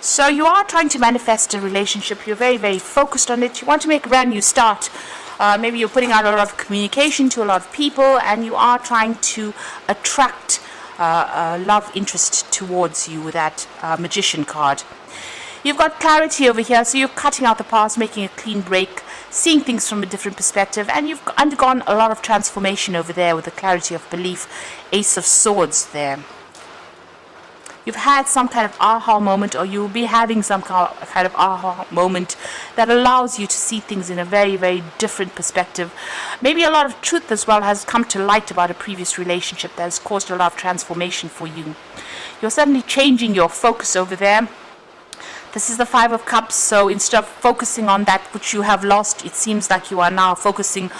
So you are trying to manifest a relationship. You're very, very focused on it. You want to make a brand new start. Maybe you're putting out a lot of communication to a lot of people, and you are trying to attract love interest towards you with that magician card. You've got clarity over here, so you're cutting out the past, making a clean break, seeing things from a different perspective, and you've undergone a lot of transformation over there with the clarity of belief. Ace of Swords there. You've had some kind of aha moment, or you'll be having some kind of aha moment that allows you to see things in a very, very different perspective. Maybe a lot of truth as well has come to light about a previous relationship that has caused a lot of transformation for you. You're suddenly changing your focus over there. This is the Five of Cups, so instead of focusing on that which you have lost, it seems like you are now focusing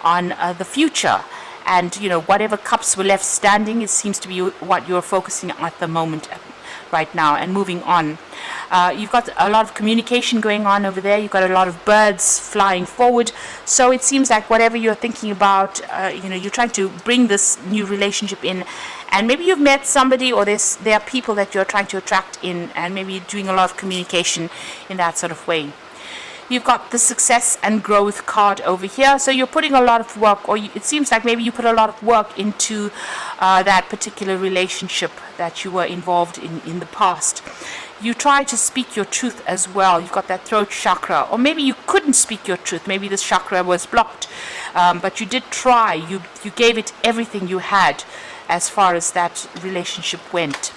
on the future. And, whatever cups were left standing, it seems to be what you're focusing on at the moment right now and moving on. You've got a lot of communication going on over there. You've got a lot of birds flying forward. So it seems like whatever you're thinking about, you're trying to bring this new relationship in. And maybe you've met somebody, or there are people that you're trying to attract in, and maybe doing a lot of communication in that sort of way. You've got the Success and Growth card over here. So you're putting a lot of work, or it seems like maybe you put a lot of work into that particular relationship that you were involved in the past. You try to speak your truth as well. You've got that throat chakra, or maybe you couldn't speak your truth. Maybe this chakra was blocked, but you did try. You gave it everything you had as far as that relationship went.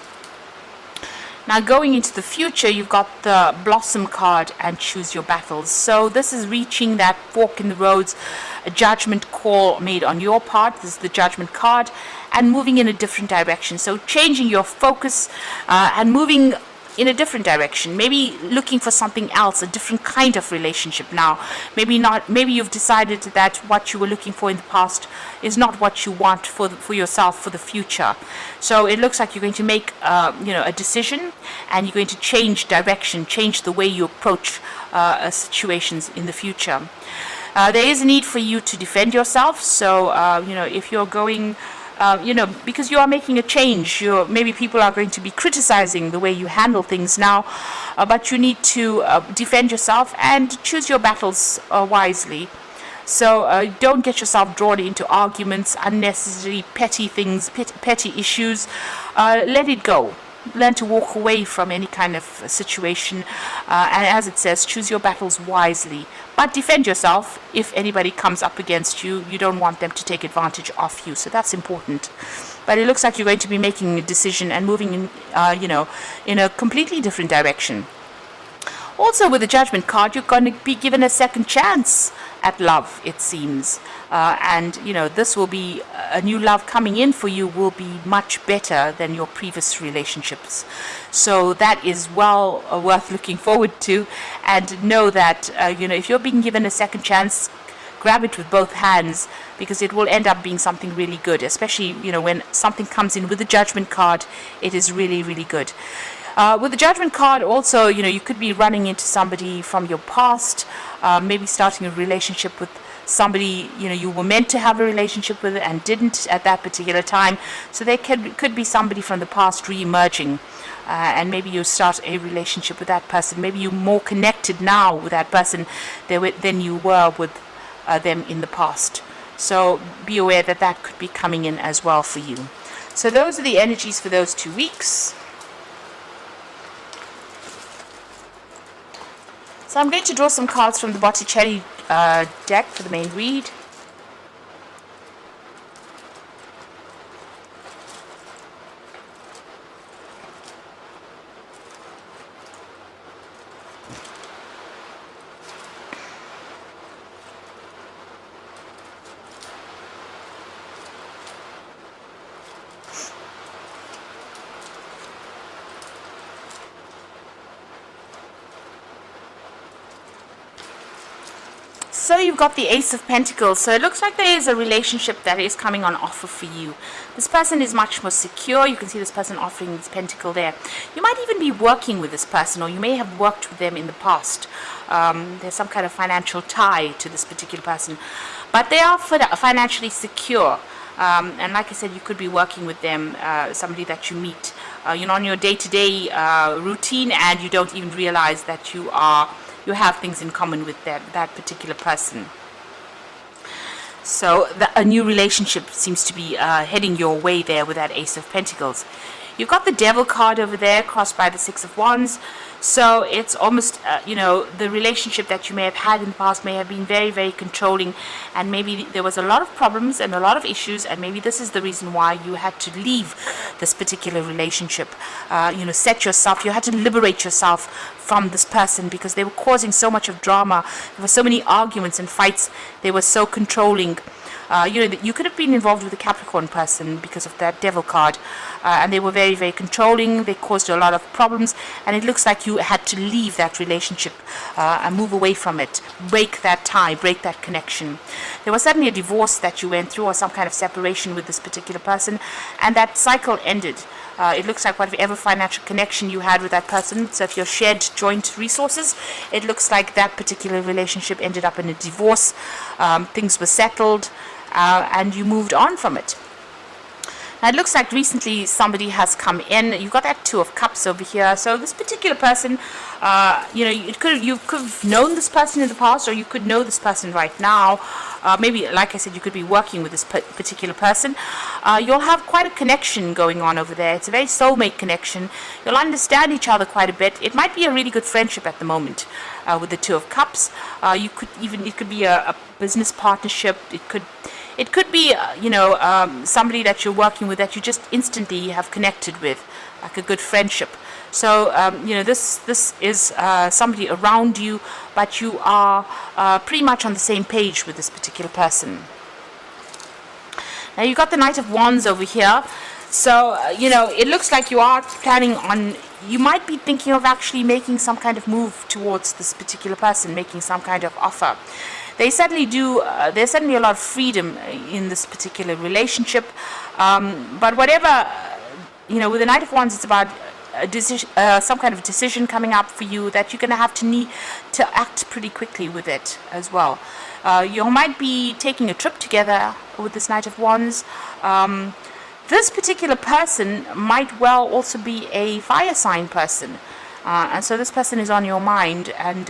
Now going into the future, you've got the Blossom card and Choose Your Battles. So this is reaching that fork in the roads, a judgment call made on your part. This is the Judgment card, and moving in a different direction. So changing your focus and moving in a different direction, maybe looking for something else, a different kind of relationship now. Maybe you've decided that what you were looking for in the past is not what you want for yourself for the future. So it looks like you're going to make a decision, and you're going to change direction, change the way you approach situations in the future. There is a need for you to defend yourself. So if you're going because you are making a change, maybe people are going to be criticizing the way you handle things now, but you need to defend yourself and choose your battles wisely. So don't get yourself drawn into arguments, unnecessary petty things, petty issues. Let it go. Learn to walk away from any kind of situation, and as it says, choose your battles wisely, but defend yourself. If anybody comes up against you, you don't want them to take advantage of you, so that's important. But it looks like you're going to be making a decision and moving in in a completely different direction. Also, with the Judgment card, you're going to be given a second chance at love, it seems. And this will be a new love coming in for you, will be much better than your previous relationships. So that is well worth looking forward to. And know that, if you're being given a second chance, grab it with both hands, because it will end up being something really good. Especially, when something comes in with the Judgment card, it is really, really good. With the Judgment card also, you could be running into somebody from your past, maybe starting a relationship with somebody you were meant to have a relationship with and didn't at that particular time. So there could be somebody from the past re-emerging, and maybe you start a relationship with that person. Maybe you're more connected now with that person than you were with them in the past. So be aware that could be coming in as well for you. So those are the energies for those 2 weeks. So I'm going to draw some cards from the Botticelli deck for the main read. So you've got the Ace of Pentacles. So it looks like there is a relationship that is coming on offer for you. This person is much more secure. You can see this person offering this pentacle there. You might even be working with this person, or you may have worked with them in the past. There's some kind of financial tie to this particular person. But they are financially secure. And like I said, you could be working with them, somebody that you meet you're on your day-to-day routine, and you don't even realize that you have things in common with that particular person. So a new relationship seems to be heading your way there with that Ace of Pentacles. You've got the Devil card over there, crossed by the Six of Wands. So it's almost, the relationship that you may have had in the past may have been very, very controlling, and maybe there was a lot of problems and a lot of issues, and maybe this is the reason why you had to leave this particular relationship. You had to liberate yourself from this person because they were causing so much of drama. There were so many arguments and fights. They were so controlling. You could have been involved with a Capricorn person because of that Devil card, and they were very, very controlling. They caused a lot of problems, and it looks like you had to leave that relationship and move away from it, break that tie, break that connection. There was suddenly a divorce that you went through, or some kind of separation with this particular person, and that cycle ended. It looks like whatever financial connection you had with that person, so if you shared joint resources, it looks like that particular relationship ended up in a divorce. Things were settled, and you moved on from it. Now it looks like recently somebody has come in. You've got that Two of Cups over here. So this particular person, you could have known this person in the past, or you could know this person right now. Maybe, like I said, you could be working with this particular person. You'll have quite a connection going on over there. It's a very soulmate connection. You'll understand each other quite a bit. It might be a really good friendship at the moment with the Two of Cups. It could be a business partnership. It could be, somebody that you're working with that you just instantly have connected with, like a good friendship. So, this is somebody around you, but you are pretty much on the same page with this particular person. Now, you've got the Knight of Wands over here. So, it looks like you are planning on, you might be thinking of actually making some kind of move towards this particular person, making some kind of offer. They certainly do. There's certainly a lot of freedom in this particular relationship. But whatever, with the Knight of Wands, it's about a decision, some kind of decision coming up for you that you're going to have to need to act pretty quickly with it as well. You might be taking a trip together with this Knight of Wands. This particular person might well also be a fire sign person. And so this person is on your mind, and,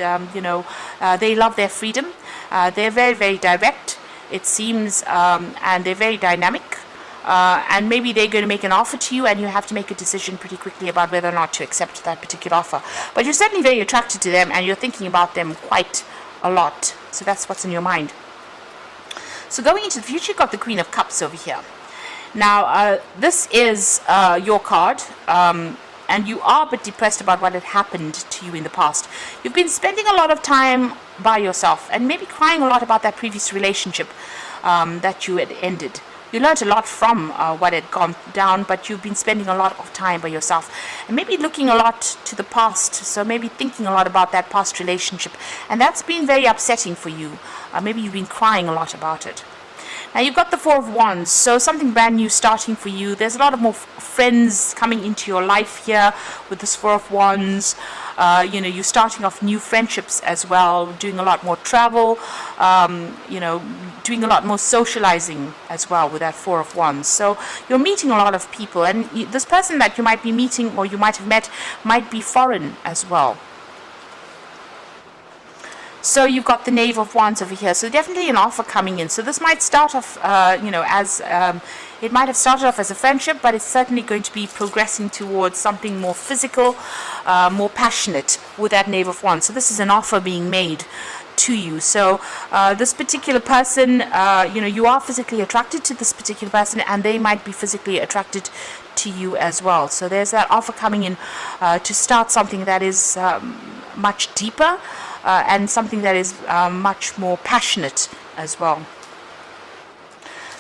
they love their freedom. They're very, very direct, it seems, and they're very dynamic. And maybe they're going to make an offer to you, and you have to make a decision pretty quickly about whether or not to accept that particular offer. But you're certainly very attracted to them, and you're thinking about them quite a lot. So that's what's in your mind. So going into the future, you've got the Queen of Cups over here. Now, this is your card. And you are a bit depressed about what had happened to you in the past. You've been spending a lot of time by yourself, and maybe crying a lot about that previous relationship that you had ended. You learned a lot from what had gone down, but you've been spending a lot of time by yourself, and maybe looking a lot to the past, so maybe thinking a lot about that past relationship, and that's been very upsetting for you. Maybe you've been crying a lot about it. Now you've got the Four of Wands, so something brand new starting for you. There's a lot of more friends coming into your life here with this Four of Wands. You're starting off new friendships as well, doing a lot more travel, doing a lot more socializing as well with that Four of Wands. So you're meeting a lot of people, and this person that you might be meeting or you might have met might be foreign as well. So you've got the Knave of Wands over here. So definitely an offer coming in. So this might start off, it might have started off as a friendship, but it's certainly going to be progressing towards something more physical, more passionate with that Knave of Wands. So this is an offer being made to you. So this particular person, you are physically attracted to this particular person, and they might be physically attracted to you as well. So there's that offer coming in to start something that is much deeper. And something that is much more passionate as well.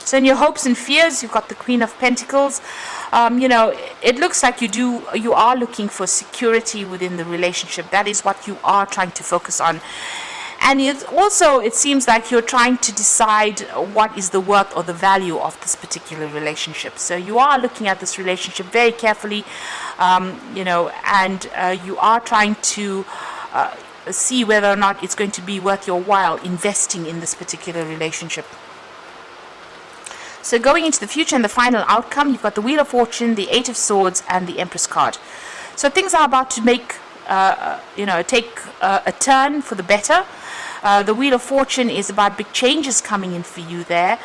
So in your hopes and fears, you've got the Queen of Pentacles. It looks like you are looking for security within the relationship. That is what you are trying to focus on. And it seems like you're trying to decide what is the worth or the value of this particular relationship. So you are looking at this relationship very carefully, and you are trying to see whether or not it's going to be worth your while investing in this particular relationship. So going into the future and the final outcome, you've got the Wheel of Fortune, the Eight of Swords, and the Empress card. So things are about to take a turn for the better. The Wheel of Fortune is about big changes coming in for you there.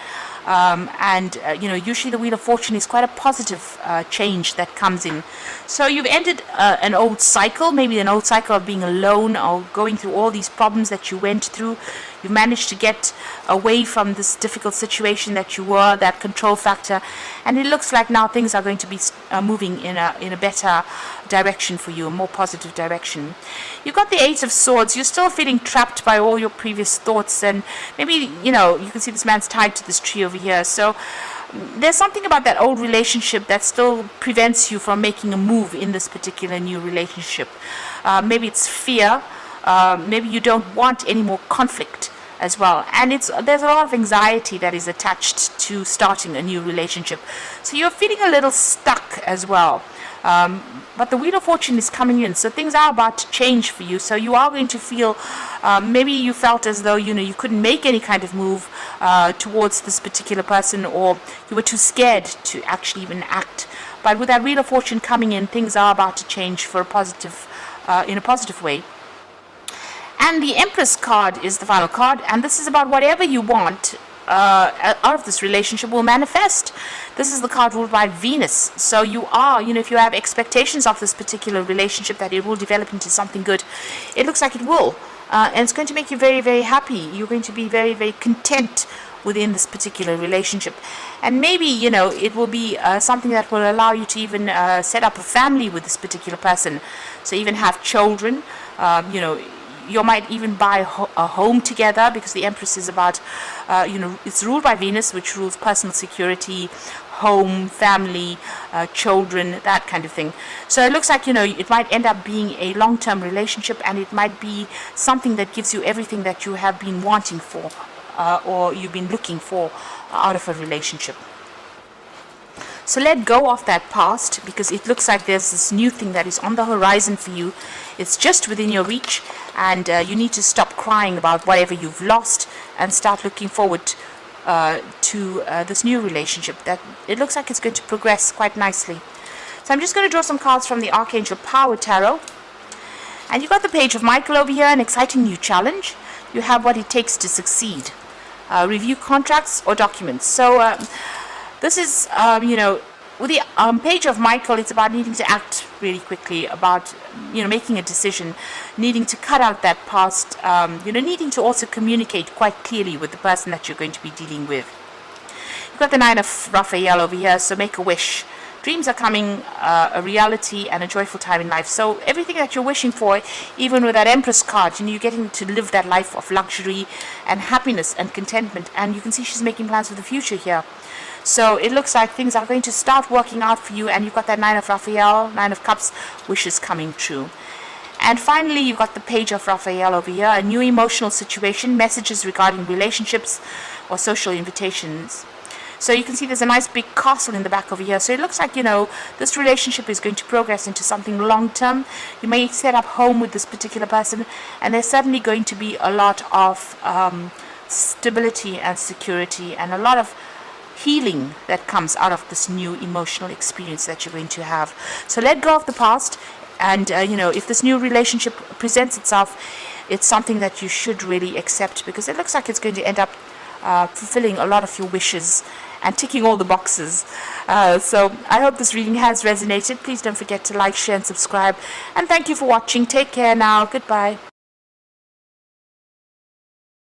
Usually the Wheel of Fortune is quite a positive change that comes in. So you've ended an old cycle, maybe an old cycle of being alone or going through all these problems that you went through. You've managed to get away from this difficult situation that you were, that control factor, and it looks like now things are going to be moving in a better direction for you, a more positive direction. You've got the Eight of Swords. You're still feeling trapped by all your previous thoughts, and maybe, you can see this man's tied to this tree over here. So there's something about that old relationship that still prevents you from making a move in this particular new relationship. Maybe it's fear. Maybe you don't want any more conflict as well, and there's a lot of anxiety that is attached to starting a new relationship, so you're feeling a little stuck as well. But the Wheel of Fortune is coming in, so things are about to change for you. So you are going to feel, maybe you felt as though you couldn't make any kind of move towards this particular person, or you were too scared to actually even act. But with that Wheel of Fortune coming in, things are about to change for in a positive way. And the Empress card is the final card, and this is about whatever you want out of this relationship will manifest. This is the card ruled by Venus. So you are, if you have expectations of this particular relationship that it will develop into something good, it looks like it will. And it's going to make you very, very happy. You're going to be very, very content within this particular relationship. And maybe, it will be something that will allow you to even set up a family with this particular person. So even have children, you might even buy a home together, because the Empress is about, it's ruled by Venus, which rules personal security, home, family, children, that kind of thing. So it looks like, it might end up being a long-term relationship, and it might be something that gives you everything that you have been wanting for, or you've been looking for out of a relationship. So let go of that past, because it looks like there's this new thing that is on the horizon for you. It's just within your reach, and you need to stop crying about whatever you've lost and start looking forward to this new relationship that it looks like it's going to progress quite nicely. So I'm just going to draw some cards from the Archangel Power Tarot. And you've got the Page of Michael over here, an exciting new challenge. You have what it takes to succeed. Review contracts or documents. So this is, with the Page of Michael, it's about needing to act really quickly, about, making a decision, needing to cut out that past, needing to also communicate quite clearly with the person that you're going to be dealing with. You've got the Nine of Raphael over here, so make a wish. Dreams are coming a reality and a joyful time in life. So everything that you're wishing for, even with that Empress card, you're getting to live that life of luxury and happiness and contentment. And you can see she's making plans for the future here. So it looks like things are going to start working out for you, and you've got that Nine of Raphael, Nine of Cups, wishes coming true. And finally, you've got the Page of Raphael over here, a new emotional situation, messages regarding relationships or social invitations. So you can see there's a nice big castle in the back over here. So it looks like, this relationship is going to progress into something long-term. You may set up home with this particular person, and there's certainly going to be a lot of stability and security, and a lot of healing that comes out of this new emotional experience that you're going to have. So let go of the past, and if this new relationship presents itself, it's something that you should really accept, because it looks like it's going to end up fulfilling a lot of your wishes and ticking all the boxes. So I hope this reading has resonated. Please don't forget to like, share and subscribe, and thank you for watching. Take care now. Goodbye.